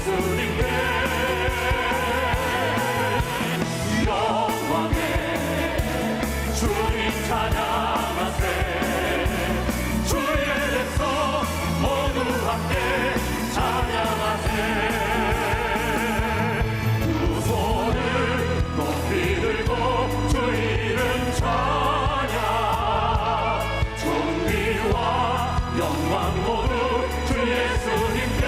예수님께 영광의 주님 찬양하세. 주의 백성 모두 함께 찬양하세. 두 손을 높이 들고 주 이름 찬양. 존귀와 영광 모두 주 예수님께.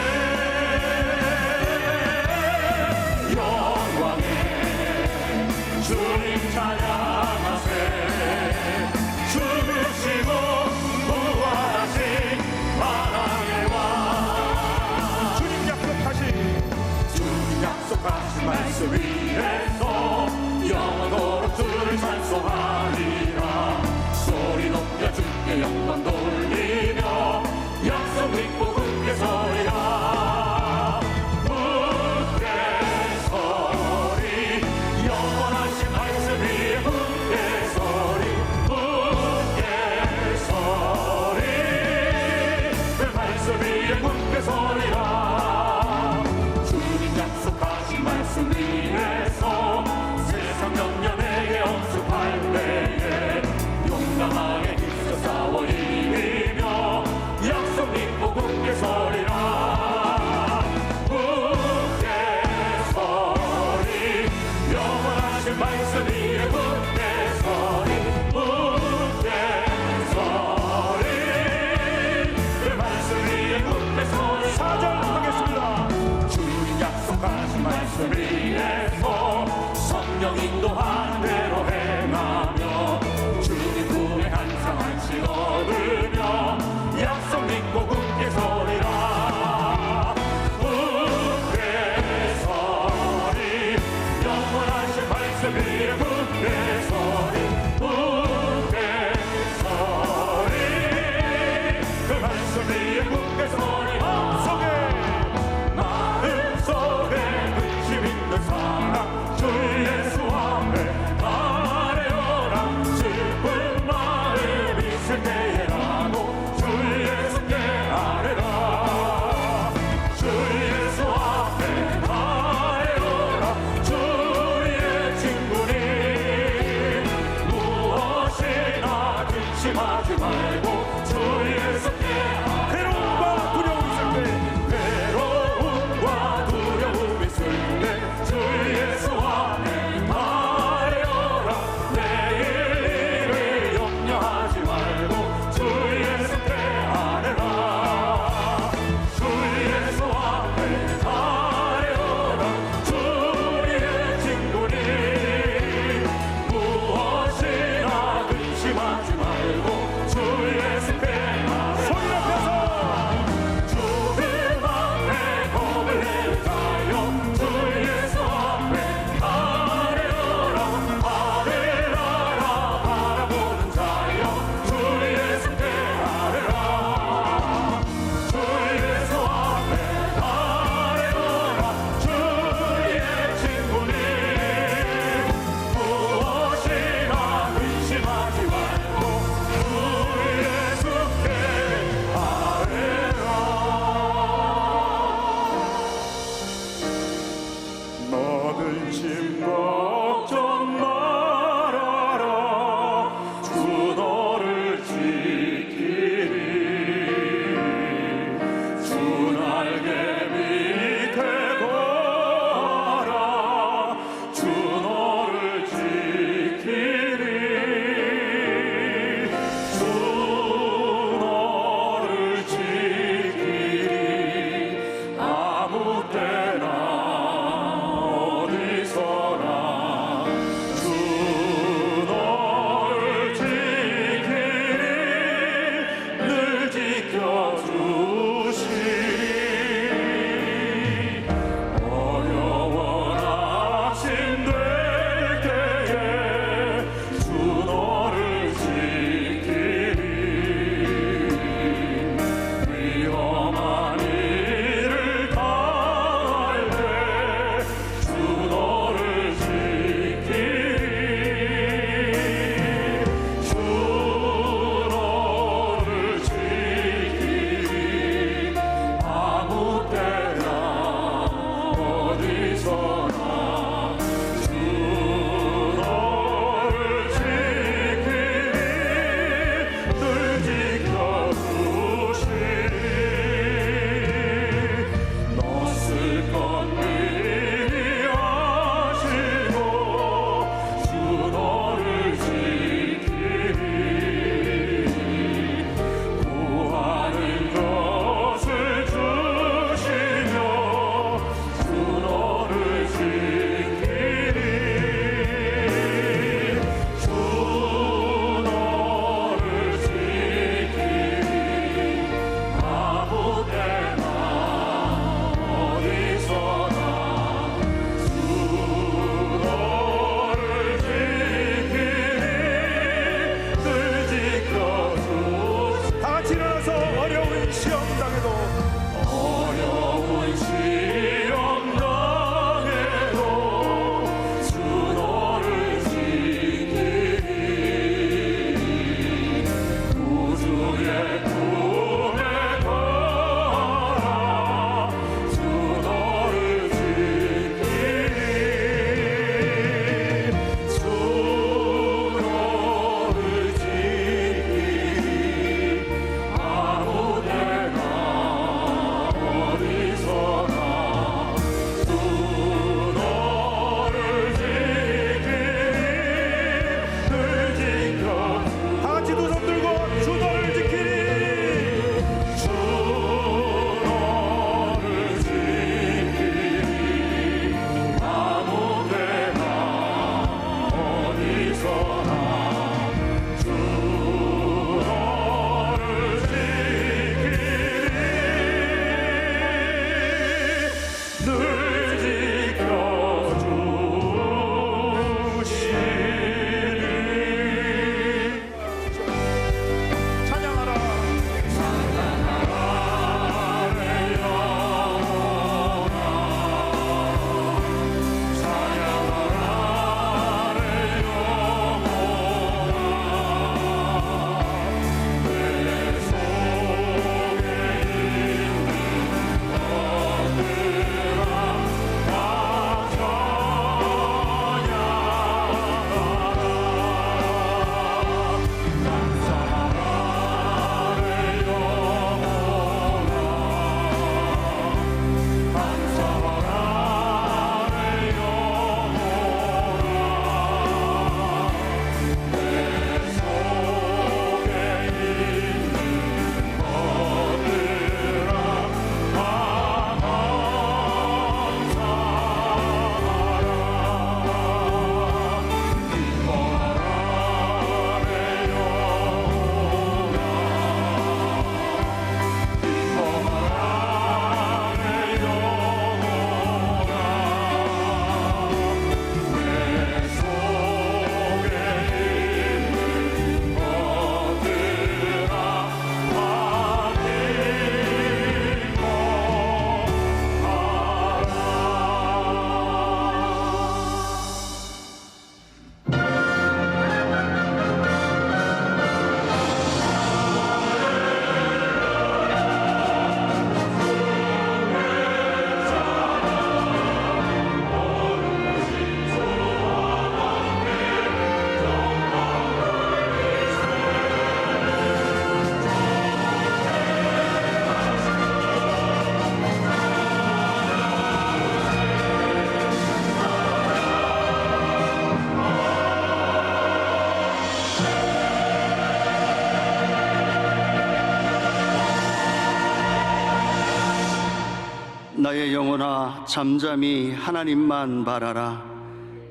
영혼아 잠잠히 하나님만 바라라.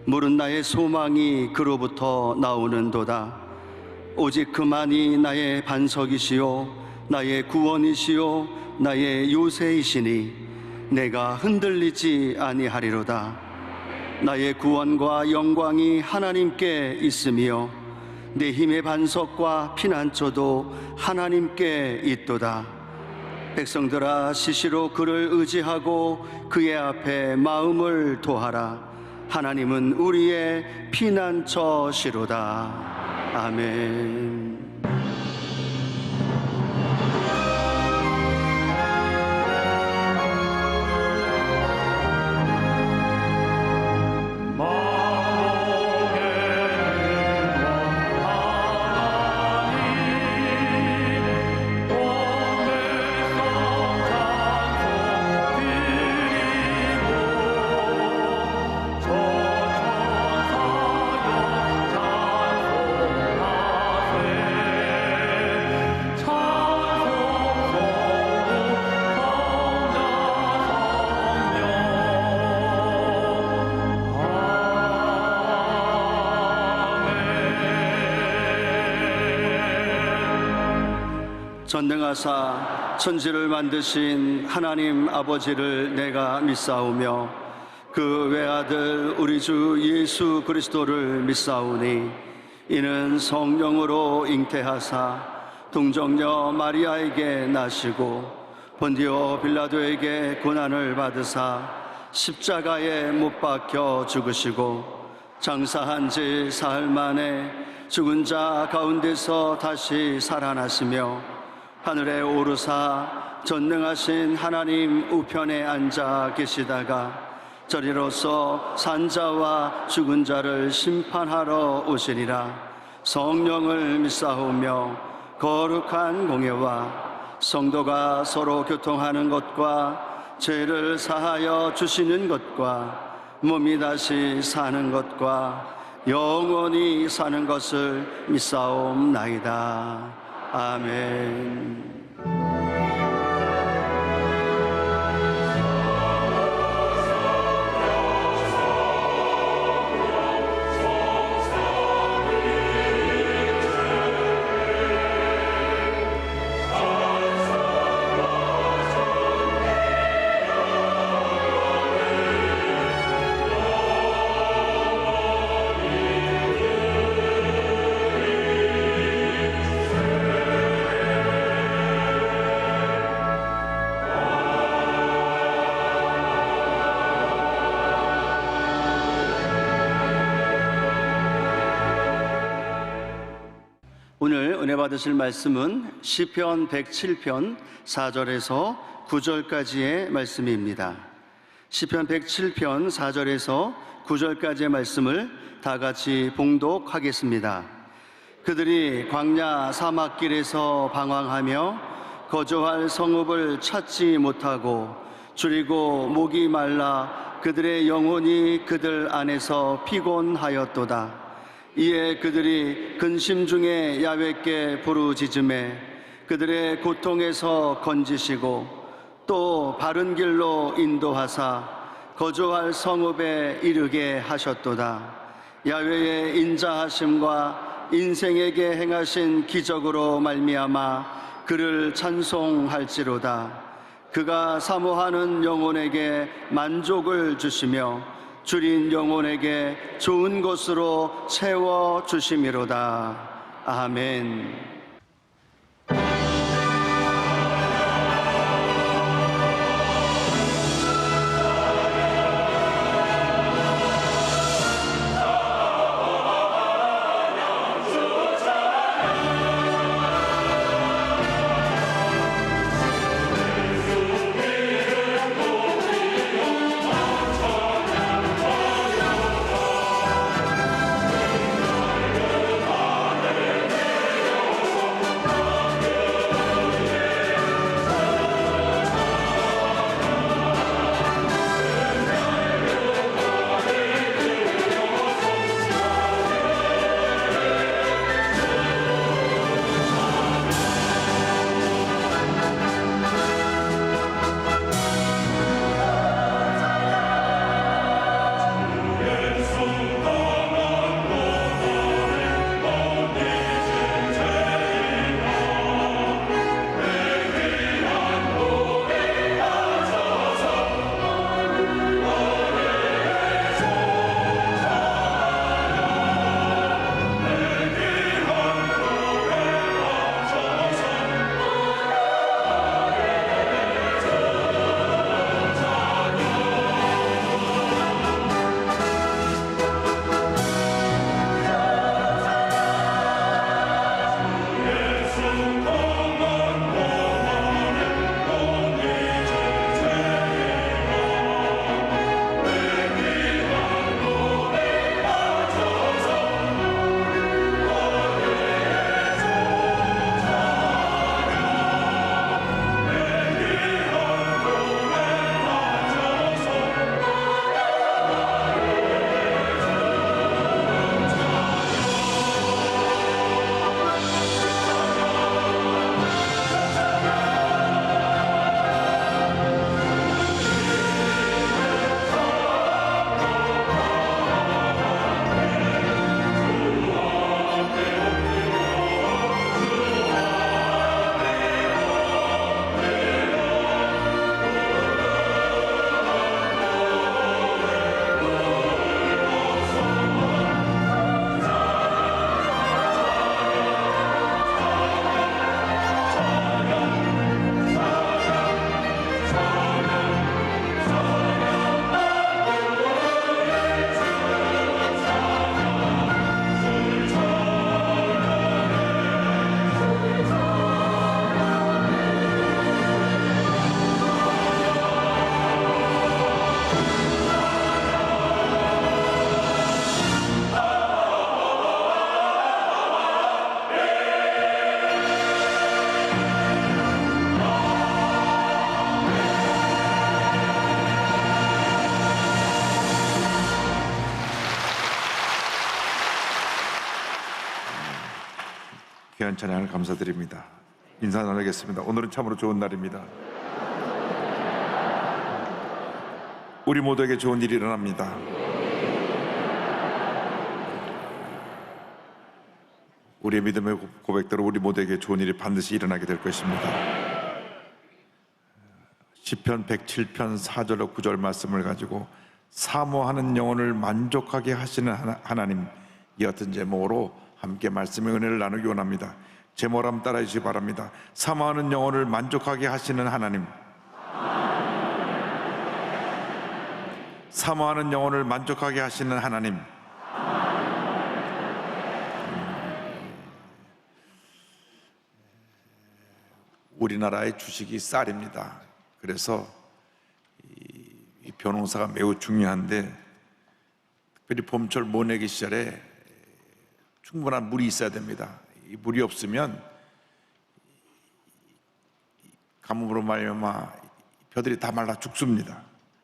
물은 나의 소망이 그로부터 나오는도다. 오직 그만이 나의 반석이시요 나의 구원이시요 나의 요새이시니 내가 흔들리지 아니하리로다. 나의 구원과 영광이 하나님께 있으며 내 힘의 반석과 피난처도 하나님께 있도다. 백성들아 시시로 그를 의지하고 그의 앞에 마음을 토하라. 하나님은 우리의 피난처시로다. 아멘. 전능하사 천지를 만드신 하나님 아버지를 내가 믿사오며 그 외아들 우리 주 예수 그리스도를 믿사오니 이는 성령으로 잉태하사 동정녀 마리아에게 나시고 본디오 빌라도에게 고난을 받으사 십자가에 못 박혀 죽으시고 장사한 지 사흘 만에 죽은 자 가운데서 다시 살아나시며 하늘에 오르사 전능하신 하나님 우편에 앉아 계시다가 저리로서 산자와 죽은 자를 심판하러 오시리라. 성령을 믿사오며 거룩한 공예와 성도가 서로 교통하는 것과 죄를 사하여 주시는 것과 몸이 다시 사는 것과 영원히 사는 것을 믿사옵나이다. 아멘. 오늘 은혜 받으실 말씀은 시편 107편 4절에서 9절까지의 말씀입니다. 시편 107편 4절에서 9절까지의 말씀을 다 같이 봉독하겠습니다. 그들이 광야 사막길에서 방황하며 거주할 성읍을 찾지 못하고 줄이고 목이 말라 그들의 영혼이 그들 안에서 피곤하였도다. 이에 그들이 근심 중에 야훼께 부르짖음에 그들의 고통에서 건지시고 또 바른 길로 인도하사 거주할 성읍에 이르게 하셨도다. 야훼의 인자하심과 인생에게 행하신 기적으로 말미암아 그를 찬송할지로다. 그가 사모하는 영혼에게 만족을 주시며 줄인 영혼에게 좋은 것으로 채워주심이로다. 아멘. 귀한 찬양을 감사드립니다. 인사 나누겠습니다. 오늘은 참으로 좋은 날입니다. 우리 모두에게 좋은 일이 일어납니다. 우리의 믿음의 고백대로 우리 모두에게 좋은 일이 반드시 일어나게 될 것입니다. 시편 107편 4절로 9절 말씀을 가지고 사모하는 영혼을 만족하게 하시는 하나님, 이 같은 제목으로 함께 말씀의 은혜를 나누기 원합니다. 제목을 한번 따라해 주시기 바랍니다. 사모하는 영혼을 만족하게 하시는 하나님, 사모하는 영혼을 만족하게 하시는 하나님. 우리나라의 주식이 쌀입니다. 그래서 이 벼농사가 매우 중요한데, 특별히 봄철 모내기 시절에 충분한 물이 있어야 됩니다. 이 물이 없으면 가뭄으로 말미암아 벼들이 다 말라 죽습니다.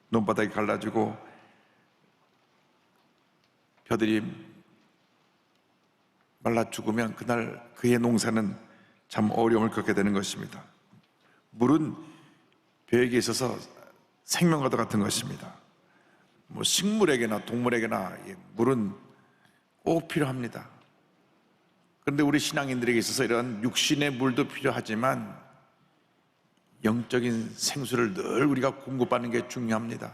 논바닥이 갈라지고 벼들이 말라 죽으면 그날 그의 농사는 참 어려움을 겪게 되는 것입니다. 물은 벼에게 있어서 생명과도 같은 것입니다. 뭐 식물에게나 동물에게나 물은 꼭 필요합니다. 그런데 우리 신앙인들에게 있어서 이런 육신의 물도 필요하지만 영적인 생수를 늘 우리가 공급받는 게 중요합니다.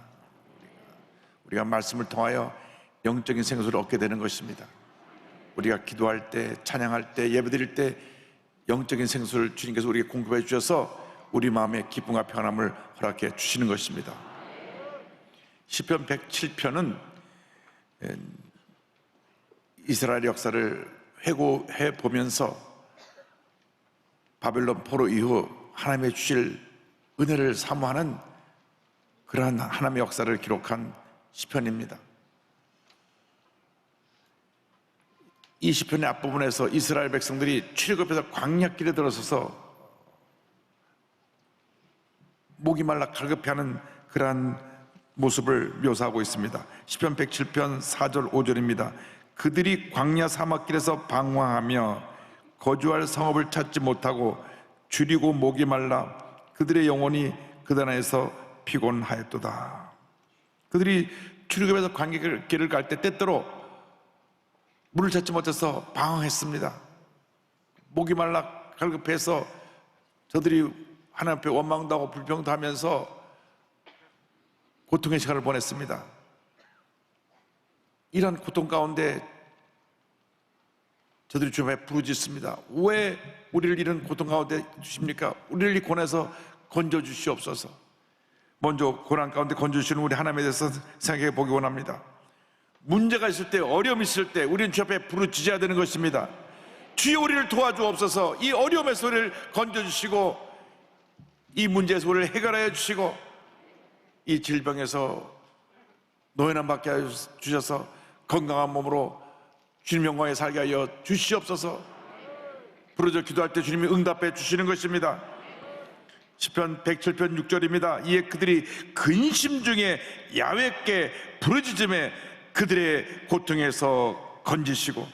우리가 말씀을 통하여 영적인 생수를 얻게 되는 것입니다. 우리가 기도할 때, 찬양할 때, 예배드릴 때 영적인 생수를 주님께서 우리에게 공급해 주셔서 우리 마음의 기쁨과 평안함을 허락해 주시는 것입니다. 시편 107편은 이스라엘 역사를 회고해 보면서 바벨론 포로 이후 하나님의 주실 은혜를 사모하는 그러한 하나님의 역사를 기록한 시편입니다. 이 시편의 앞부분에서 이스라엘 백성들이 출애굽해서 광야길에 들어서서 목이 말라 갈급해하는 그러한 모습을 묘사하고 있습니다. 시편 107편 4절 5절입니다. 그들이 광야 사막길에서 방황하며 거주할 성읍을 찾지 못하고 줄이고 목이 말라 그들의 영혼이 그들 안에서 피곤하였도다. 그들이 출애굽해서 광야길을 갈 때 때때로 물을 찾지 못해서 방황했습니다. 목이 말라 갈급해서 저들이 하나님 앞에 원망도 하고 불평도 하면서 고통의 시간을 보냈습니다. 이런 고통 가운데 저들이 주님 앞에 부르짖습니다. 왜 우리를 이런 고통 가운데 주십니까? 우리를 이 고난에서 건져주시옵소서. 먼저 고난 가운데 건져주시는 우리 하나님에 대해서 생각해 보기 원합니다. 문제가 있을 때, 어려움이 있을 때 우리는 주 앞에 부르짖어야 되는 것입니다. 주여 우리를 도와주옵소서. 이 어려움에서 우리를 건져주시고 이 문제에서 우리를 해결하여 주시고 이 질병에서 노인함 받게 하여 주셔서 건강한 몸으로 주님 영광에 살게 하여 주시옵소서. 부르짖어 기도할 때 주님이 응답해 주시는 것입니다. 시편 107편 6절입니다. 이에 그들이 근심 중에 야훼께 부르짖음에 그들의 고통에서 건지시고,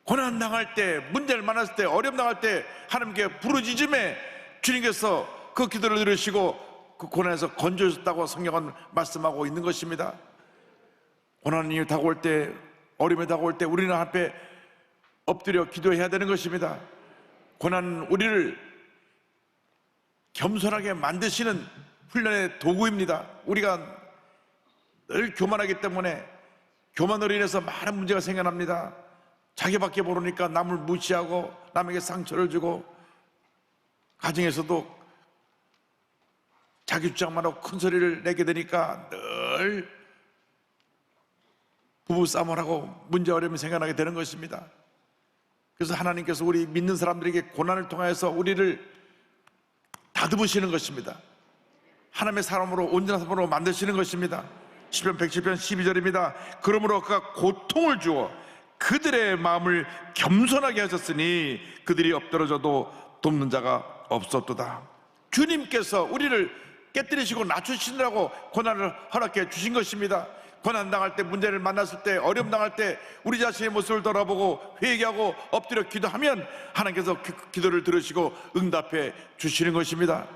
고난 당할 때, 문제를 만났을 때, 어려움 당할 때 하나님께 부르짖음에 주님께서 그 기도를 들으시고 그 고난에서 건져주셨다고 성경은 말씀하고 있는 것입니다. 고난이 다가올 때, 어려움이 다가올 때 우리는 앞에 엎드려 기도해야 되는 것입니다. 고난은 우리를 겸손하게 만드시는 훈련의 도구입니다. 우리가 늘 교만하기 때문에 교만으로 인해서 많은 문제가 생겨납니다. 자기밖에 모르니까 남을 무시하고 남에게 상처를 주고 가정에서도 자기 주장만 하고 큰 소리를 내게 되니까 늘 부부싸움을 하고 문제 어려움이 생겨나게 되는 것입니다. 그래서 하나님께서 우리 믿는 사람들에게 고난을 통해서 우리를 다듬으시는 것입니다. 하나님의 사람으로 온전한 사람으로 만드시는 것입니다. 시편 107편 12절입니다. 그러므로 그가 고통을 주어 그들의 마음을 겸손하게 하셨으니 그들이 엎드러져도 돕는 자가 없었도다. 주님께서 우리를 깨뜨리시고 낮추시느라고 고난을 허락해 주신 것입니다. 고난당할 때, 문제를 만났을 때, 어려움 당할 때 우리 자신의 모습을 돌아보고 회개하고 엎드려 기도하면 하나님께서 기도를 들으시고 응답해 주시는 것입니다.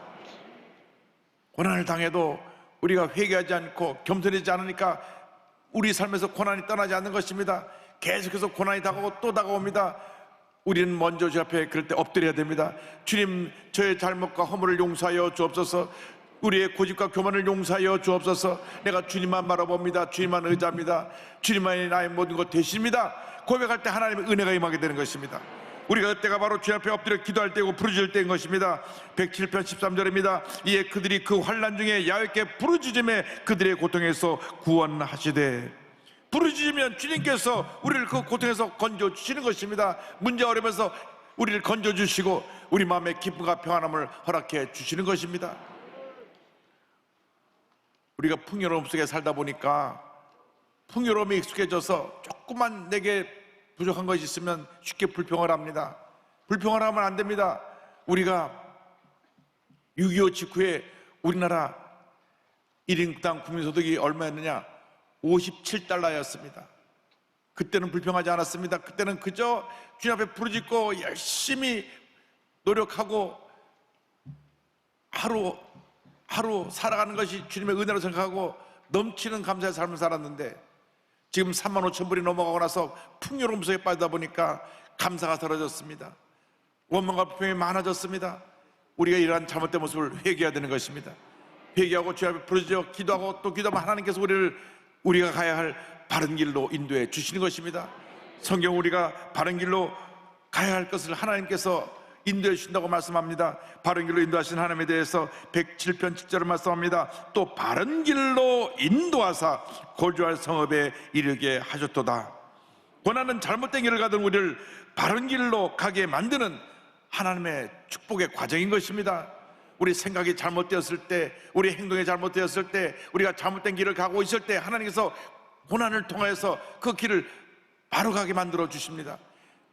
고난을 당해도 우리가 회개하지 않고 겸손하지 않으니까 우리 삶에서 고난이 떠나지 않는 것입니다. 계속해서 고난이 다가오고 또 다가옵니다. 우리는 먼저 주 앞에 그럴 때 엎드려야 됩니다. 주님, 저의 잘못과 허물을 용서하여 주옵소서. 우리의 고집과 교만을 용서하여 주옵소서. 내가 주님만 바라봅니다. 주님만 의지합니다. 주님만이 나의 모든 것 되십니다. 고백할 때 하나님의 은혜가 임하게 되는 것입니다. 우리가 그때가 바로 주님 앞에 엎드려 기도할 때고 부르짖을 때인 것입니다. 107편 13절입니다. 이에 그들이 그 환난 중에 야외께 부르짖음에 그들의 고통에서 구원하시되. 부르짖으면 주님께서 우리를 그 고통에서 건져주시는 것입니다. 문제 어려움에서 우리를 건져주시고 우리 마음의 기쁨과 평안함을 허락해 주시는 것입니다. 우리가 풍요로움 속에 살다 보니까 풍요로움에 익숙해져서 조금만 내게 부족한 것이 있으면 쉽게 불평을 합니다. 불평을 하면 안 됩니다. 우리가 6.25 직후에 우리나라 1인당 국민소득이 얼마였느냐? 57달러였습니다. 그때는 불평하지 않았습니다. 그때는 그저 주님 앞에 부르짖고 열심히 노력하고 하루 살아가는 것이 주님의 은혜로 생각하고 넘치는 감사의 삶을 살았는데 지금 35,000불이 넘어가고 나서 풍요로움 속에 빠지다 보니까 감사가 사라졌습니다. 원망과 불평이 많아졌습니다. 우리가 이러한 잘못된 모습을 회개해야 되는 것입니다. 회개하고 주님 앞에 부르짖어 기도하고 또 기도하면 하나님께서 우리가 가야 할 바른 길로 인도해 주시는 것입니다. 성경 우리가 바른 길로 가야 할 것을 하나님께서 인도해 주신다고 말씀합니다. 바른 길로 인도하신 하나님에 대해서 107편 7절을 말씀합니다. 또 바른 길로 인도하사 거주할 성읍에 이르게 하셨도다. 고난은 잘못된 길을 가던 우리를 바른 길로 가게 만드는 하나님의 축복의 과정인 것입니다. 우리 생각이 잘못되었을 때, 우리 행동이 잘못되었을 때, 우리가 잘못된 길을 가고 있을 때 하나님께서 고난을 통해서 그 길을 바로 가게 만들어 주십니다.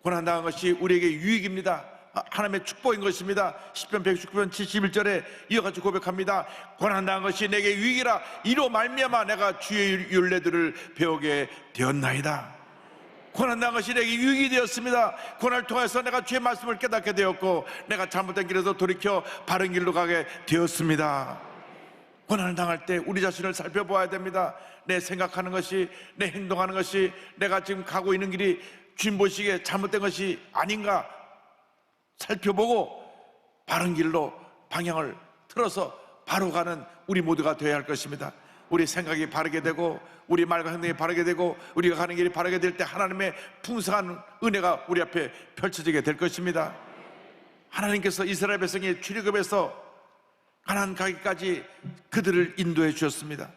고난당한 것이 우리에게 유익입니다. 하나님의 축복인 것입니다. 시편 119편 71절에 이와 같이 고백합니다. 고난당한 것이 내게 유익이라 이로 말미암아 내가 주의 율례들을 배우게 되었나이다. 고난당한 것이 내게 유익이 되었습니다. 고난을 통해서 내가 주의 말씀을 깨닫게 되었고 내가 잘못된 길에서 돌이켜 바른 길로 가게 되었습니다. 고난을 당할 때 우리 자신을 살펴보아야 됩니다. 내 생각하는 것이, 내 행동하는 것이, 내가 지금 가고 있는 길이 주님 보시기에 잘못된 것이 아닌가 살펴보고 바른 길로 방향을 틀어서 바로 가는 우리 모두가 되어야 할 것입니다. 우리 생각이 바르게 되고 우리 말과 행동이 바르게 되고 우리가 가는 길이 바르게 될 때 하나님의 풍성한 은혜가 우리 앞에 펼쳐지게 될 것입니다. 하나님께서 이스라엘 백성의 출애굽에서 가나안 가기까지 그들을 인도해 주셨습니다.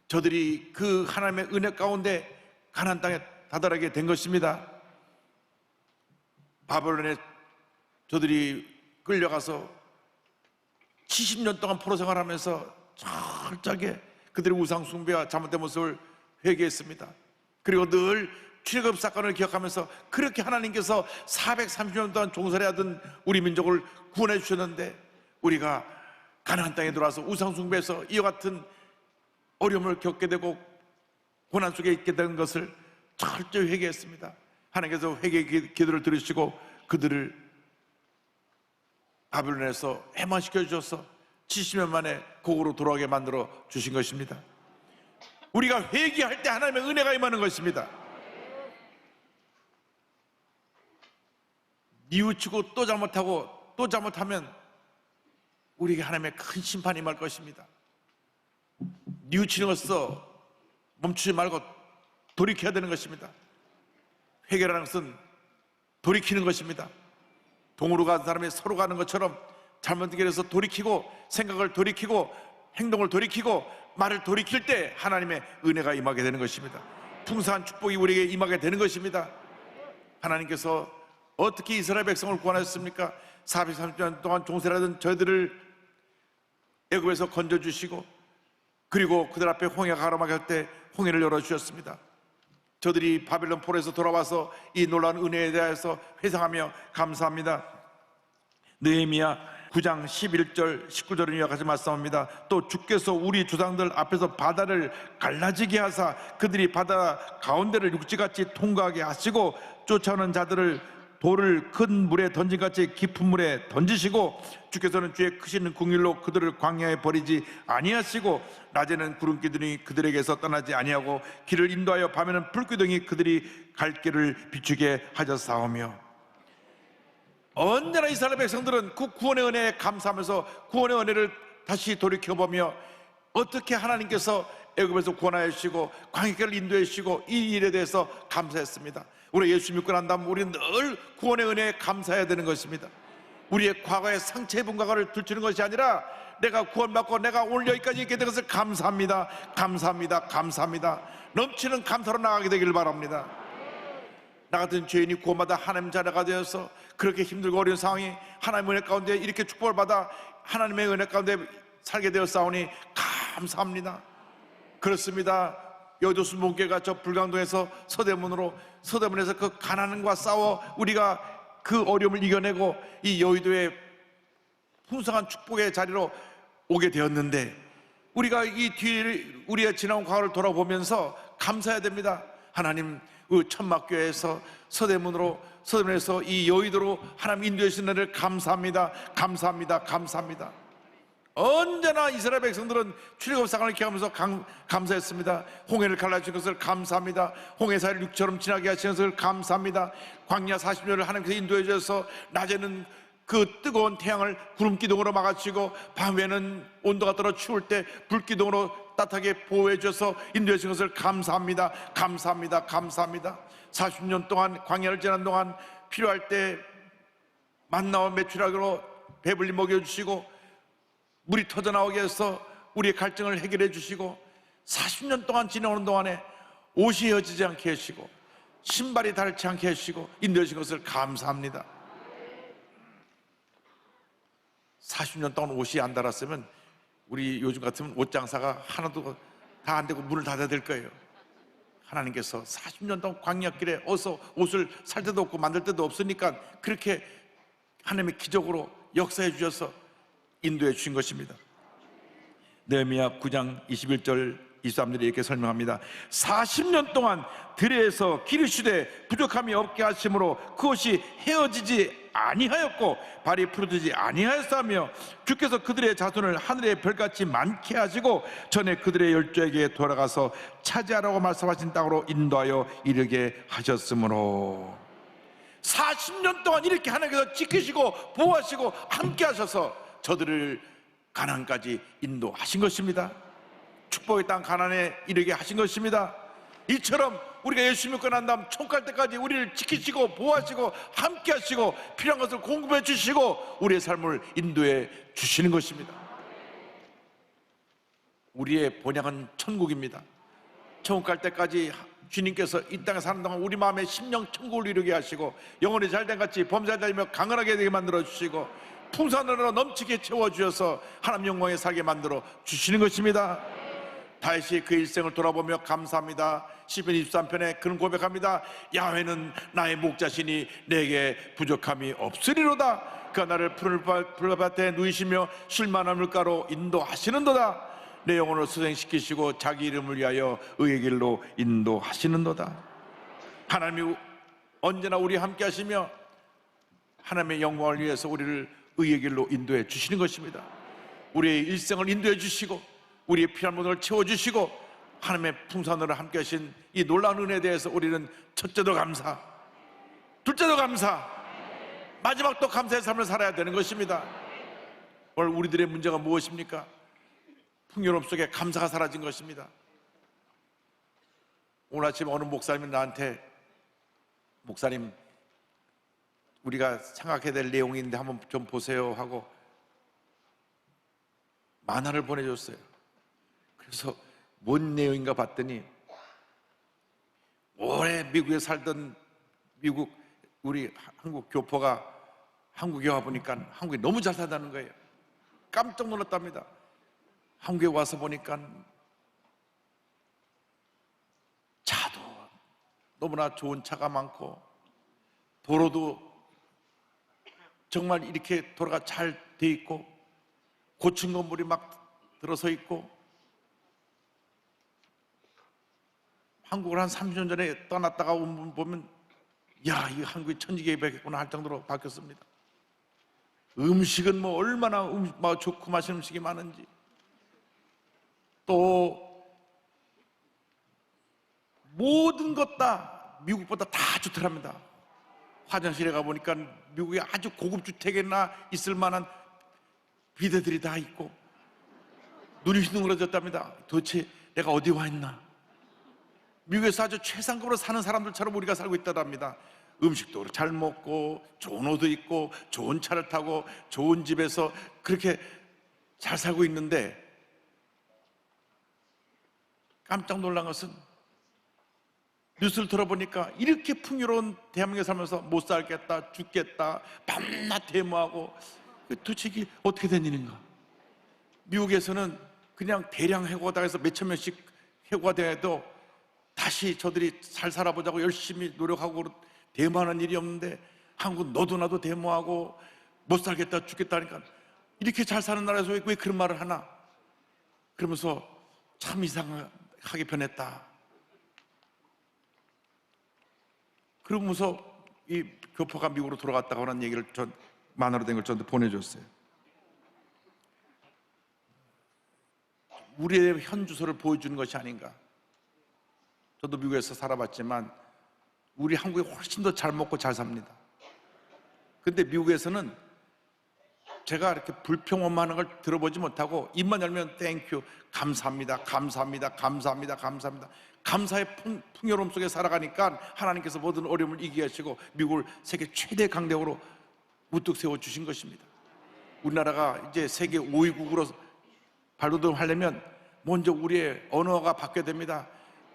저들이 그 하나님의 은혜 가운데 가나안 땅에 다다르게 된 것입니다. 바벨론에 저들이 끌려가서 70년 동안 포로 생활하면서 철저하게 그들의 우상 숭배와 잘못된 모습을 회개했습니다. 그리고 늘 출애굽 사건을 기억하면서 그렇게 하나님께서 430년 동안 종살이하던 우리 민족을 구원해 주셨는데 우리가 가나안 땅에 들어와서 우상 숭배해서 이와 같은 어려움을 겪게 되고 고난 속에 있게 된 것을 철저히 회개했습니다. 하나님께서 회개 기도를 들으시고 그들을 바벨론에서 해방시켜 주셔서 70년 만에 고국으로 돌아오게 만들어 주신 것입니다. 우리가 회개할 때 하나님의 은혜가 임하는 것입니다. 뉘우치고 또 잘못하고 또 잘못하면 우리에게 하나님의 큰 심판이 임할 것입니다. 뉘우치는 것서 멈추지 말고 돌이켜야 되는 것입니다. 회개라는 것은 돌이키는 것입니다. 동으로 가는 사람이 서로 가는 것처럼 잘못된 길에서 돌이키고 생각을 돌이키고 행동을 돌이키고 말을 돌이킬 때 하나님의 은혜가 임하게 되는 것입니다. 풍성한 축복이 우리에게 임하게 되는 것입니다. 하나님께서 어떻게 이스라엘 백성을 구원하셨습니까? 430년 동안 종살이하던 저희들을 애굽에서 건져주시고 그리고 그들 앞에 홍해가 가로막게 할 때 홍해를 열어주셨습니다. 저들이 바벨론 포로에서 돌아와서 이 놀라운 은혜에 대해서 회상하며 감사합니다. 느헤미야 9장 11절 19절은 이와 같이 말씀합니다. 또 주께서 우리 조상들 앞에서 바다를 갈라지게 하사 그들이 바다 가운데를 육지같이 통과하게 하시고 쫓아오는 자들을 돌을 큰 물에 던진같이 깊은 물에 던지시고 주께서는 주의 크신 긍휼로 그들을 광야에 버리지 아니하시고 낮에는 구름기둥이 그들에게서 떠나지 아니하고 길을 인도하여 밤에는 불기둥이 그들이 갈 길을 비추게 하셨사오며. 언제나 이스라엘 백성들은 그 구원의 은혜에 감사하면서 구원의 은혜를 다시 돌이켜보며 어떻게 하나님께서 애굽에서 구원하여 주시고 광야길을 인도해 주시고 이 일에 대해서 감사했습니다. 우리 예수 믿고 난 다음 우리는 늘 구원의 은혜에 감사해야 되는 것입니다. 우리의 과거의 상처 입은 과거를 들추는 것이 아니라 내가 구원받고 내가 오늘 여기까지 있게 된 것을 감사합니다. 감사합니다. 감사합니다. 넘치는 감사로 나가게 되기를 바랍니다. 나 같은 죄인이 구원받아 하나님 자녀가 되어서 그렇게 힘들고 어려운 상황이 하나님의 은혜 가운데 이렇게 축복을 받아 하나님의 은혜 가운데 살게 되었사오니 감사합니다. 그렇습니다. 여의도 순복음교회가 저 불광동에서 서대문에서 그 가난과 싸워 우리가 그 어려움을 이겨내고 이 여의도의 풍성한 축복의 자리로 오게 되었는데 우리가 이 뒤를 우리의 지나온 과거를 돌아보면서 감사해야 됩니다. 하나님 천막교회에서 서대문에서 이 여의도로 하나님 인도해 주신 은혜를 감사합니다. 감사합니다. 감사합니다. 언제나 이스라엘 백성들은 출애굽상을 이렇게 하면서 감사했습니다. 홍해를 갈라주신 것을 감사합니다. 홍해사를 육처럼 지나게 하신 것을 감사합니다. 광야 40년을 하나님께서 인도해 주셔서 낮에는 그 뜨거운 태양을 구름기둥으로 막아주시고 밤에는 온도가 떨어 추울 때 불기둥으로 따뜻하게 보호해 주셔서 인도해 주신 것을 감사합니다. 감사합니다. 감사합니다. 40년 동안 광야를 지난 동안 필요할 때 만나와 메추라기로 배불리 먹여주시고 물이 터져나오게 해서 우리의 갈증을 해결해 주시고 40년 동안 지나오는 동안에 옷이 헤어지지 않게 해주시고 신발이 닳지 않게 해주시고 인도해 주신 것을 감사합니다. 40년 동안 옷이 안 닳았으면 우리 요즘 같으면 옷 장사가 하나도 다 안 되고 문을 닫아야 될 거예요. 하나님께서 40년 동안 광야길에 어서 옷을 살 데도 없고 만들 데도 없으니까 그렇게 하나님의 기적으로 역사해 주셔서 인도해 주신 것입니다. 느헤미야 9장 21절 23절에 이렇게 설명합니다. 40년 동안 들에서 기르시되 부족함이 없게 하심으로 그것이 헤어지지 아니하였고 발이 부러지지 아니하였으며 주께서 그들의 자손을 하늘의 별같이 많게 하시고 전에 그들의 열조에게 돌아가서 차지하라고 말씀하신 땅으로 인도하여 이르게 하셨으므로 40년 동안 이렇게 하나님께서 지키시고 보호하시고 함께 하셔서 저들을 가나안까지 인도하신 것입니다. 축복의 땅 가나안에 이르게 하신 것입니다. 이처럼 우리가 예수 믿고 난 다음 총갈 때까지 우리를 지키시고 보호하시고 함께 하시고 필요한 것을 공급해 주시고 우리의 삶을 인도해 주시는 것입니다. 우리의 본향은 천국입니다. 천국 갈 때까지 주님께서 이 땅에 사는 동안 우리 마음에 심령 천국을 이루게 하시고 영혼이 잘된 같이 범사에 달리며 강건하게 되게 만들어 주시고 풍성으로 넘치게 채워주셔서 하나님 영광에 살게 만들어 주시는 것입니다. 다윗이 그 일생을 돌아보며 감사합니다. 시편 23편에 그런 고백합니다. 야훼는 나의 목자시니 내게 부족함이 없으리로다. 그가 나를 푸른 풀밭에 누이시며 쉴만한 물가로 인도하시는도다. 내 영혼을 수생시키시고 자기 이름을 위하여 의의 길로 인도하시는도다. 하나님이 언제나 우리 함께 하시며 하나님의 영광을 위해서 우리를 의의 길로 인도해 주시는 것입니다. 우리의 일생을 인도해 주시고 우리의 필요한 모든 채워주시고 하나님의 풍성으로 함께 하신 이 놀라운 은혜에 대해서 우리는 첫째도 감사, 둘째도 감사, 마지막도 감사의 삶을 살아야 되는 것입니다. 오늘 우리들의 문제가 무엇입니까? 풍요로움 속에 감사가 사라진 것입니다. 오늘 아침 어느 목사님이 나한테 목사님 우리가 생각해야 될 내용인데 한번 좀 보세요 하고 만화를 보내줬어요. 그래서 뭔 내용인가 봤더니 오래 미국에 살던 미국 우리 한국 교포가 한국에 와보니까 한국에 너무 잘 산다는 거예요. 깜짝 놀랐답니다. 한국에 와서 보니까 차도 너무나 좋은 차가 많고 도로도 정말 이렇게 도로가 잘 돼 있고 고층 건물이 막 들어서 있고, 한국을 한 30년 전에 떠났다가 보면 야, 이 한국이 천지개벽했구나 할 정도로 바뀌었습니다. 음식은 뭐 얼마나 뭐 좋고 맛있는 음식이 많은지, 또 모든 것 다 미국보다 다 좋더랍니다. 화장실에 가보니까 미국에 아주 고급 주택에나 있을 만한 비데들이 다 있고, 눈이 휘둥그러졌답니다. 도대체 내가 어디 와 있나? 미국에서 아주 최상급으로 사는 사람들처럼 우리가 살고 있다랍니다. 음식도 잘 먹고 좋은 옷도 입고 좋은 차를 타고 좋은 집에서 그렇게 잘 살고 있는데, 깜짝 놀란 것은 뉴스를 들어보니까 이렇게 풍요로운 대한민국에 살면서 못 살겠다, 죽겠다, 밤낮 데모하고, 도대체 이게 어떻게 된 일인가? 미국에서는 그냥 대량 해고가 해서 몇천 명씩 해고가 돼도 다시 저들이 잘 살아보자고 열심히 노력하고 데모하는 일이 없는데, 한국은 너도 나도 데모하고 못 살겠다, 죽겠다 하니까 이렇게 잘 사는 나라에서 왜 그런 말을 하나? 그러면서 참 이상하게 변했다. 그러면서 이 교포가 미국으로 돌아갔다고 하는 얘기를 만화로 된 걸 저한테 보내줬어요. 우리의 현 주소를 보여주는 것이 아닌가. 저도 미국에서 살아봤지만 우리 한국이 훨씬 더 잘 먹고 잘 삽니다. 근데 미국에서는 제가 이렇게 불평원하는 걸 들어보지 못하고 입만 열면 땡큐, 감사합니다, 감사합니다, 감사합니다, 감사합니다, 감사의 풍요로움 속에 살아가니까 하나님께서 모든 어려움을 이기게 하시고 미국을 세계 최대 강대국으로 우뚝 세워주신 것입니다. 우리나라가 이제 세계 5위국으로 발돋움하려면 먼저 우리의 언어가 바뀌어야 됩니다.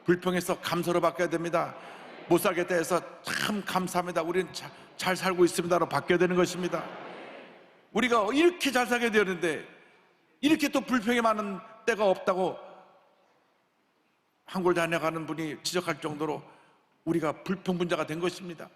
불평해서 감사로 바뀌어야 됩니다. 못 살겠다 해서 참 감사합니다, 우리는 잘 살고 있습니다로 바뀌어야 되는 것입니다. 우리가 이렇게 잘 살게 되었는데 이렇게 또 불평이 많은 때가 없다고 한국을 다녀가는 분이 지적할 정도로 우리가 불평분자가 된 것입니다.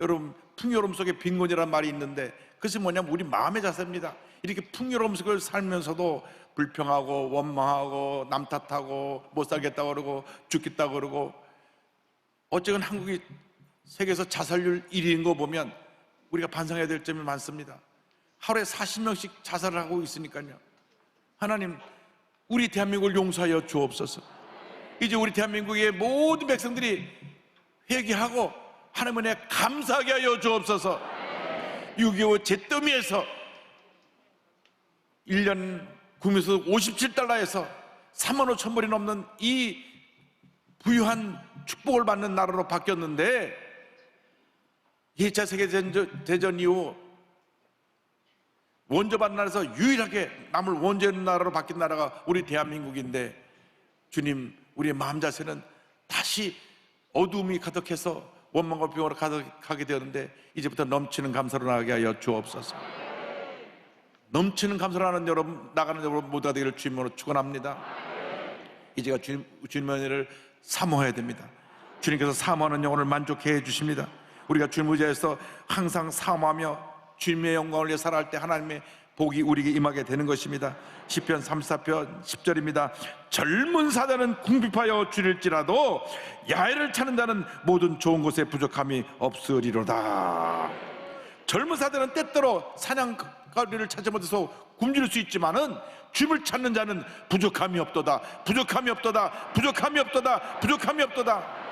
여러분, 풍요로움 속에 빈곤이라는 말이 있는데 그것이 뭐냐면 우리 마음의 자세입니다. 이렇게 풍요로움 속을 살면서도 불평하고 원망하고 남 탓하고 못 살겠다고 그러고 죽겠다고 그러고, 어쨌든 한국이 세계에서 자살률 1위인 거 보면 우리가 반성해야 될 점이 많습니다. 하루에 40명씩 자살을 하고 있으니까요. 하나님, 우리 대한민국을 용서하여 주옵소서. 이제 우리 대한민국의 모든 백성들이 회개하고 하나님 은혜 감사하게 하여 주옵소서. 6.25 잿더미에서 1년 국민소득 57달러에서 3만 5천 불이 넘는 이 부유한 축복을 받는 나라로 바뀌었는데, 2차 세계대전 이후 원조받는 나라에서 유일하게 남을 원조하는 나라로 바뀐 나라가 우리 대한민국인데, 주님, 우리의 마음 자세는 다시 어두움이 가득해서 원망과 비용으로 가득하게 되었는데 이제부터 넘치는 감사로 나가게 하여 주옵소서. 넘치는 감사로 나가는 여러분 모두가 되기를 주님으로 축원합니다. 이제가 주님의 은혜를 사모해야 됩니다. 주님께서 사모하는 영혼을 만족해 해주십니다. 우리가 주님 의지해서 항상 사모하며 주님의 영광을 위해 살아갈 때 하나님의 복이 우리에게 임하게 되는 것입니다. 시편 34편 10절입니다. 젊은 사자는 궁핍하여 줄일지라도 야외를 찾는 자는 모든 좋은 것에 부족함이 없으리로다. 젊은 사자는 때때로 사냥거리를 찾지 못해서 굶주릴 수 있지만은 주님을 찾는 자는 부족함이 없도다, 부족함이 없도다, 부족함이 없도다, 부족함이 없도다.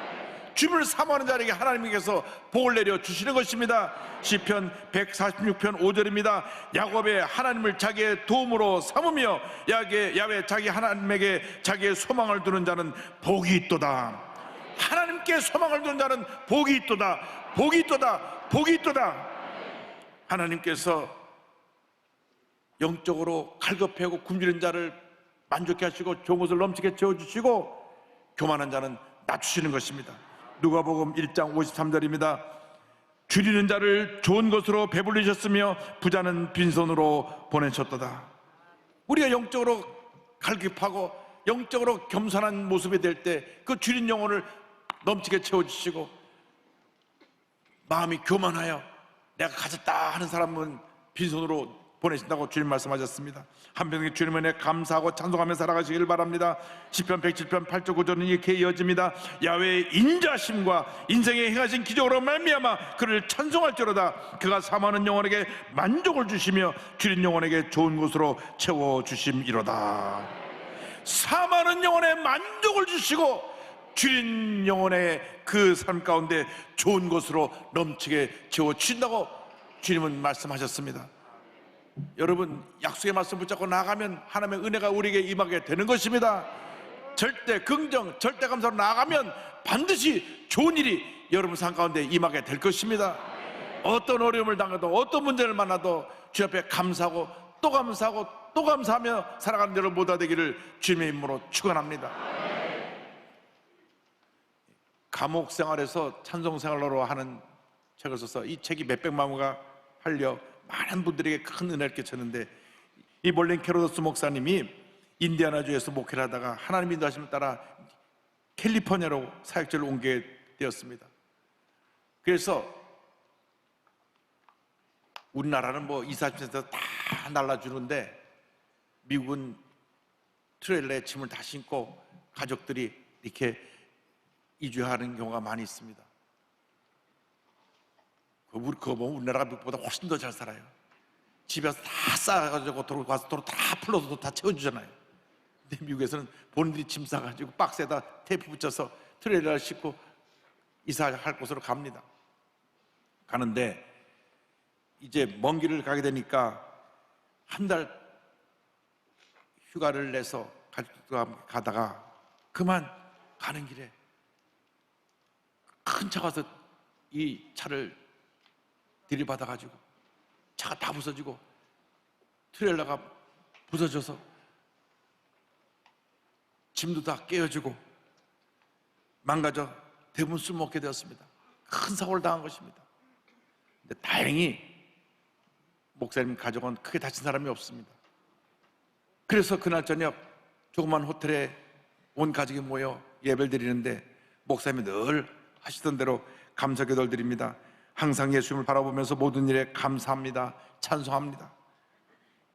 주님을 사모하는 자에게 하나님께서 복을 내려 주시는 것입니다. 시편 146편 5절입니다. 야곱의 하나님을 자기의 도움으로 삼으며 야외 자기 하나님에게 자기의 소망을 두는 자는 복이 있도다. 하나님께 소망을 두는 자는 복이 있도다, 복이 있도다, 복이 있도다. 하나님께서 영적으로 갈급해하고 굶주린 자를 만족해 하시고 좋은 것을 넘치게 채워주시고 교만한 자는 낮추시는 것입니다. 누가복음 1장 53절입니다. 줄이는 자를 좋은 것으로 배불리셨으며 부자는 빈손으로 보내셨도다. 우리가 영적으로 갈급하고 영적으로 겸손한 모습이 될 때 그 줄인 영혼을 넘치게 채워주시고 마음이 교만하여 내가 가졌다 하는 사람은 빈손으로 보내신다고 주님 말씀하셨습니다. 한편에 주님 은혜 감사하고 찬송하며 살아가시길 바랍니다. 시편 107편 8절 9절은 이렇게 이어집니다. 야훼의 인자심과 인생에 행하신 기적으로 말미암아 그를 찬송할지로다. 그가 사모하는 영혼에게 만족을 주시며 줄인 영혼에게 좋은 곳으로 채워주심이로다. 사모하는 영혼에 만족을 주시고 줄인 영혼의 그 삶 가운데 좋은 곳으로 넘치게 채워주신다고 주님은 말씀하셨습니다. 여러분, 약속의 말씀 붙잡고 나아가면 하나님의 은혜가 우리에게 임하게 되는 것입니다. 절대 긍정, 절대 감사로 나아가면 반드시 좋은 일이 여러분 삶 가운데 임하게 될 것입니다. 어떤 어려움을 당해도 어떤 문제를 만나도 주 앞에 감사하고 또 감사하고 또 감사하며 살아가는 여러분 모두가 되기를 주님의 이름으로 축원합니다. 감옥 생활에서 찬송 생활로 하는 책을 써서 이 책이 몇백만 부가 팔려 많은 분들에게 큰 은혜를 끼쳤는데, 이 몰린 캐로더스 목사님이 인디아나주에서 목회를 하다가 하나님 인도하심을 따라 캘리포니아로 사역지를 옮게 되었습니다. 그래서 우리나라는 뭐 20~30cm 다 날라주는데 미국은 트레일러에 짐을 다 싣고 가족들이 이렇게 이주하는 경우가 많이 있습니다. 그거 보면 우리나라가 미국보다 훨씬 더 잘 살아요. 집에서 다 싸가지고 도로 가서 도로 다 풀러서 다 채워주잖아요. 근데 미국에서는 본인들이 짐 싸가지고 박스에다 테이프 붙여서 트레일러를 싣고 이사할 곳으로 갑니다. 가는데 이제 먼 길을 가게 되니까 한 달 휴가를 내서 가족들과 가다가 그만 가는 길에 큰 차가 와서 이 차를 들이받아가지고 차가 다 부서지고 트레일러가 부서져서 짐도 다 깨어지고 망가져 대부분 술 먹게 되었습니다. 큰 사고를 당한 것입니다. 근데 다행히 목사님 가족은 크게 다친 사람이 없습니다. 그래서 그날 저녁 조그만 호텔에 온 가족이 모여 예배를 드리는데 목사님이 늘 하시던 대로 감사기도를 드립니다. 항상 예수님을 바라보면서 모든 일에 감사합니다, 찬송합니다.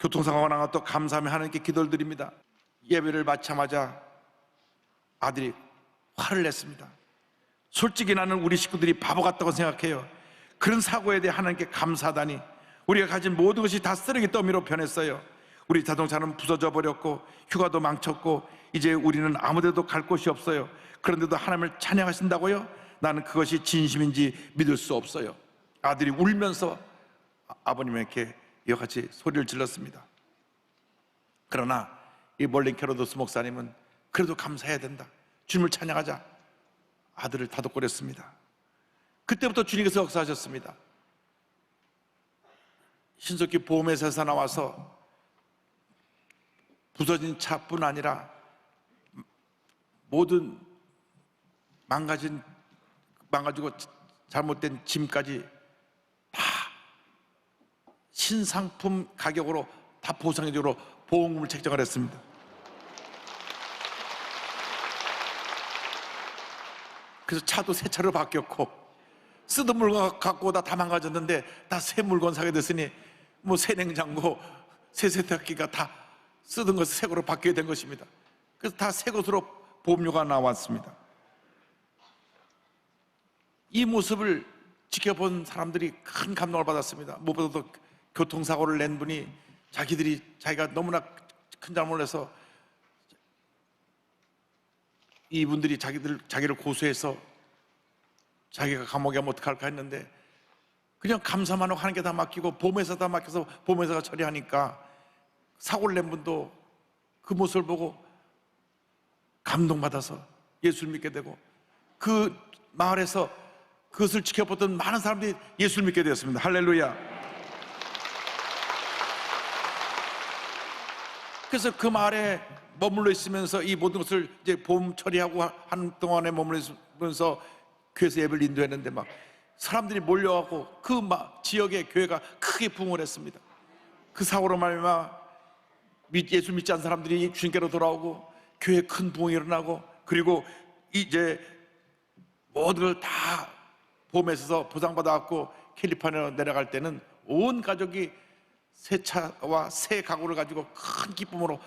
교통사고가 나가 또 감사하며 하나님께 기도를 드립니다. 예배를 마치자마자 아들이 화를 냈습니다. 솔직히 나는 우리 식구들이 바보 같다고 생각해요. 그런 사고에 대해 하나님께 감사하다니. 우리가 가진 모든 것이 다 쓰레기 더미로 변했어요. 우리 자동차는 부서져 버렸고 휴가도 망쳤고 이제 우리는 아무데도 갈 곳이 없어요. 그런데도 하나님을 찬양하신다고요? 나는 그것이 진심인지 믿을 수 없어요. 아들이 울면서 아버님에게 이와 같이 소리를 질렀습니다. 그러나 이 몰린 캐로더스 목사님은 그래도 감사해야 된다, 주님을 찬양하자, 아들을 다독거렸습니다. 그때부터 주님께서 역사하셨습니다. 신속히 보험회사에서 나와서 부서진 차뿐 아니라 모든 망가지고 잘못된 짐까지 다 신상품 가격으로 다 보상해주로 보험금을 책정을 했습니다. 그래서 차도 새 차로 바뀌었고 쓰던 물건 갖고 오다 다 망가졌는데 다 새 물건 사게 됐으니 뭐 새 냉장고, 새 세탁기가 다 쓰던 것을 새 거로 바뀌게 된 것입니다. 그래서 다 새 것으로 보험료가 나왔습니다. 이 모습을 지켜본 사람들이 큰 감동을 받았습니다. 무엇보다도 교통사고를 낸 분이 자기가 너무나 큰 잘못을 해서 이분들이 자기를 고소해서 자기가 감옥에 가면 어떡할까 했는데 그냥 감사만 하고 하는 게 다 맡기고 보험회사다 맡겨서 보험회사가 처리하니까 사고를 낸 분도 그 모습을 보고 감동받아서 예수를 믿게 되고 그 마을에서 그것을 지켜보던 많은 사람들이 예수를 믿게 되었습니다. 할렐루야. 그래서 그 마을에 머물러 있으면서 이 모든 것을 이제 보험 처리하고 하는 동안에 머물러 있으면서 교회에서 예배를 인도했는데 막 사람들이 몰려가고 그 지역의 교회가 크게 부흥을 했습니다. 그 사고로 말미암아 예수 믿지 않은 사람들이 주님께로 돌아오고 교회에 큰 부흥이 일어나고 그리고 이제 모든 걸 다 보험에서 보상받아갖고 캘리포니아로 내려갈 때는 온 가족이 새 차와 새 가구를 가지고 큰 기쁨으로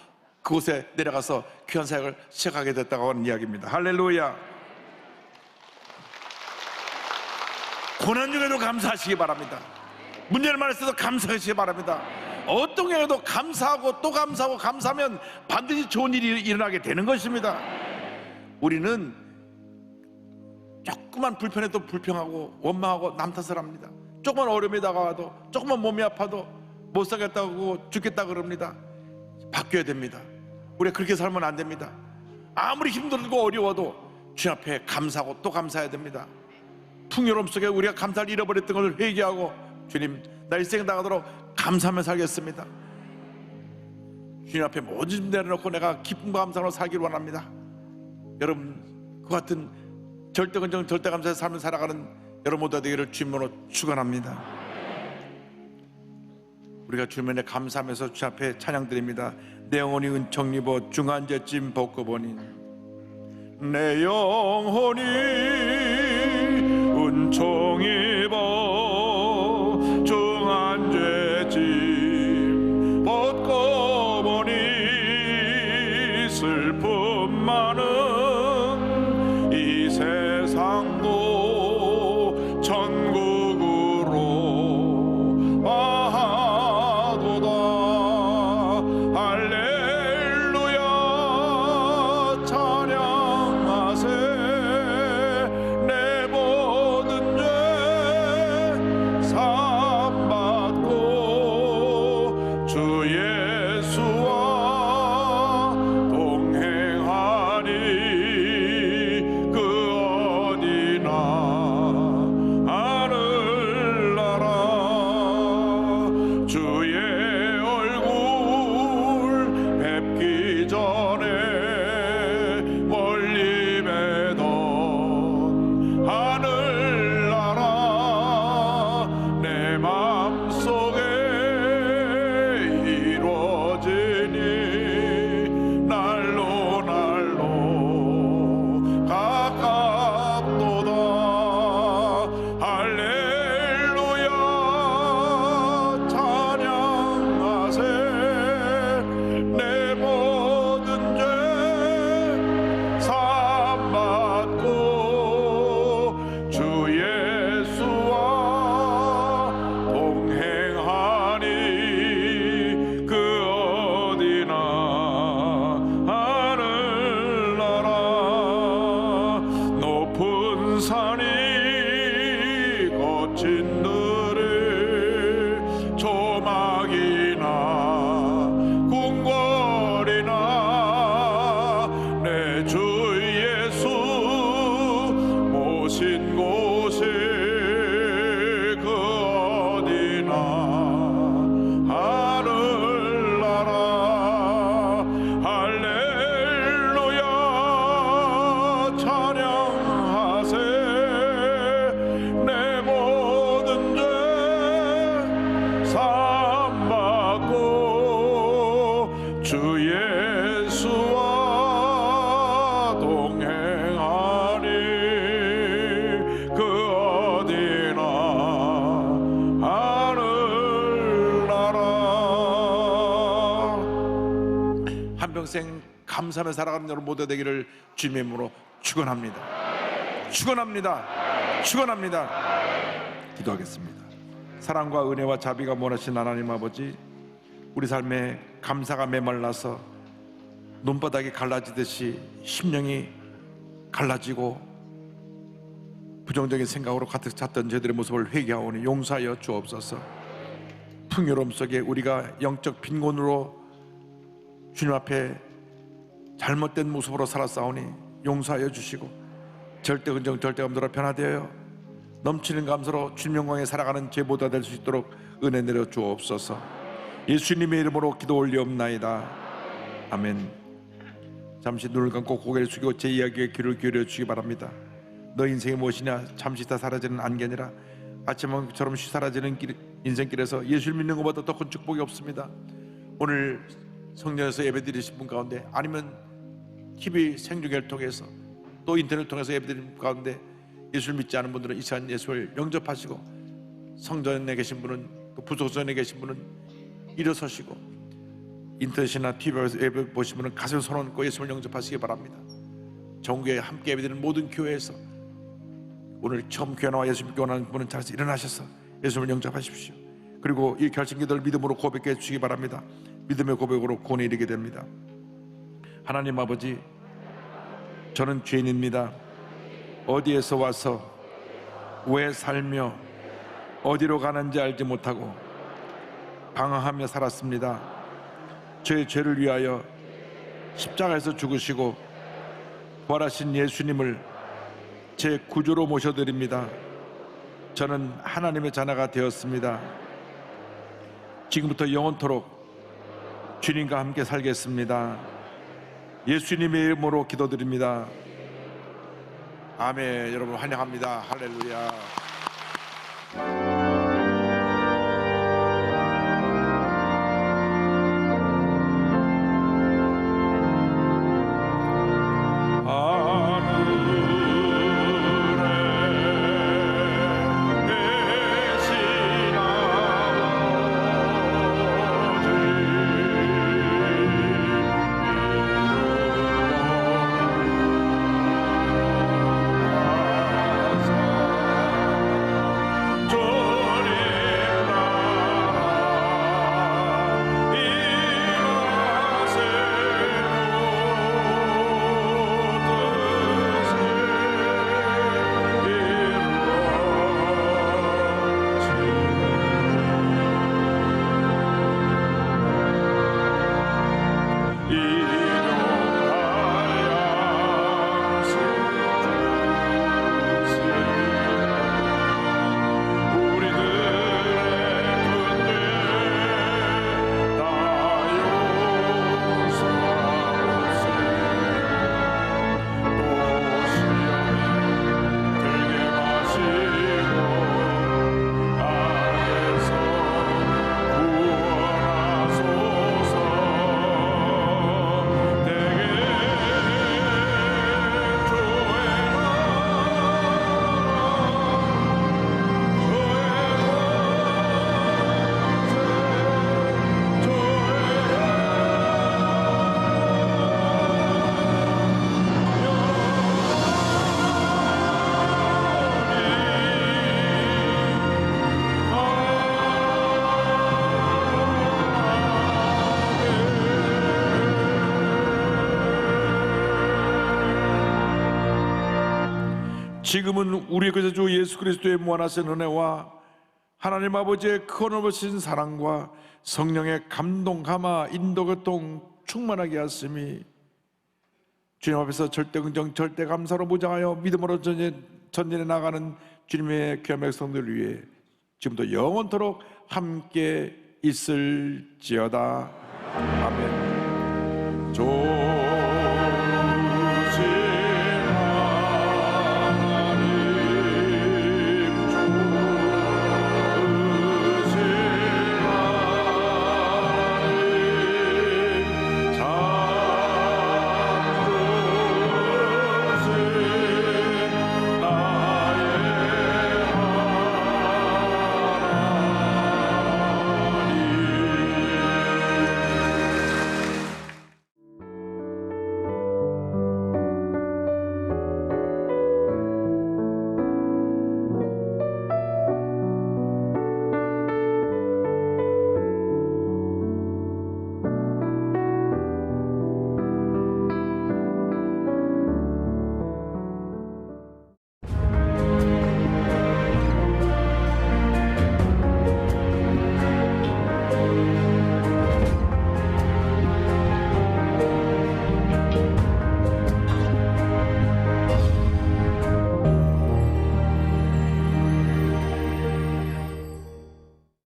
그곳에 내려가서 귀한 사역을 시작하게 됐다고 하는 이야기입니다. 할렐루야. 고난 중에도 감사하시기 바랍니다. 문제를 말했어도 감사하시기 바랍니다. 어떤 경우에도 감사하고 또 감사하고 감사하면 반드시 좋은 일이 일어나게 되는 것입니다. 우리는 조금만 불편해도 불평하고 원망하고 남 탓을 합니다. 조금만 어려움이 다가와도, 조금만 몸이 아파도 못 살겠다고 죽겠다 그럽니다. 바뀌어야 됩니다. 우리가 그렇게 살면 안 됩니다. 아무리 힘들고 어려워도 주님 앞에 감사하고 또 감사해야 됩니다. 풍요로움 속에 우리가 감사를 잃어버렸던 것을 회개하고, 주님, 나 일생 나가도록 감사하며 살겠습니다. 주님 앞에 모든 짐 내려놓고 내가 기쁨과 감사로 살기를 원합니다. 여러분, 그 같은 절대건정 절대감사의 삶을 살아가는 여러분 모두 되기를 주님으로 축원합니다. 우리가 주님에 감사하면서 주 앞에 찬양드립니다. 내 영혼이 은총 입어 중한제쯤 벗고보니, 내 영혼이 은총 입어 중한제쯤 벗고보니, 슬픔 많은 이 세상도 천국으로 와도다. 할렐루야 찬양하세. 내 모든 죄 사함받고 주 예수와 동행하니 그 어디나 하늘나라. 주의 얼굴 뵙기 전에 멀리 뵈던 하늘나라, 내 맘속에 이루어지니 날로 날로 가깝도다. 할렐루야 찬양하세. 내 모든 죄 사함받고 주 예수와 동행하니 그 어디나 하늘나라. 높은 산이 거친 들을 조막이나 궁궐이나 내 주 예수 모신 곳이 그 어디나 하늘나라. 할렐루야 찬양하세. 내 모든 죄 사함받고 주 예수와 동행하니 그 어디나 하늘나라. 한평생 감사하며 살아가는 여러분 모두 되기를 주님의 이름으로 축원합니다. 축원합니다. 축원합니다. 기도하겠습니다. 사랑과 은혜와 자비가 원하신 하나님 아버지, 우리 삶에 감사가 메말라서 눈바닥이 갈라지듯이 심령이 갈라지고 부정적인 생각으로 가득 찼던 저희들의 모습을 회개하오니 용서하여 주옵소서. 풍요로움 속에 우리가 영적 빈곤으로 주님 앞에 잘못된 모습으로 살았사오니 용서하여 주시고, 절대 근정 절대 감도로 변화되어 넘치는 감사로 주님 영광에 살아가는 제보다 될 수 있도록 은혜 내려 주옵소서. 예수님의 이름으로 기도 올리옵나이다. 아멘. 잠시 눈을 감고 고개를 숙이고 제 이야기에 귀를 기울여 주시기 바랍니다. 너 인생이 무엇이냐? 잠시 다 사라지는 안개 아니라 아침처럼 쉬 사라지는 인생길에서 예수를 믿는 것보다 더 큰 축복이 없습니다. 오늘 성전에서 예배드리신 분 가운데, 아니면 TV 생중계를 통해서 또 인터넷을 통해서 예배드리는 분 가운데 예수를 믿지 않은 분들은 이 시간 예수를 영접하시고 성전에 계신 분은, 또 부속전에 계신 분은 일어서시고, 인터넷이나 TV에서 예배 보신 분은 가슴에 손 얹고 예수님을 영접하시기 바랍니다. 전국에 함께 예배드리는 모든 교회에서 오늘 처음 교회 나와 예수 믿고 원하는 분은 자리에서 일어나셔서 예수님을 영접하십시오. 그리고 이 결심기도를 믿음으로 고백해 주시기 바랍니다. 믿음의 고백으로 구원에 이르게 됩니다. 하나님 아버지, 저는 죄인입니다. 어디에서 와서 왜 살며 어디로 가는지 알지 못하고 방황하며 살았습니다. 저의 죄를 위하여 십자가에서 죽으시고 부활하신 예수님을 제 구주로 모셔드립니다. 저는 하나님의 자녀가 되었습니다. 지금부터 영원토록 주님과 함께 살겠습니다. 예수님의 이름으로 기도드립니다. 아멘. 여러분 환영합니다. 할렐루야. 지금은 우리 그저 주 예수 그리스도의 무한하신 은혜와 하나님 아버지의 크고넓으신 사랑과 성령의 감동, 감화, 인도, 교통 충만하게 하심이 주님 앞에서 절대 긍정, 절대 감사로 무장하여 믿음으로 전진해 나가는 주님의 귀한 백성들 위해 지금도 영원토록 함께 있을지어다. 아멘.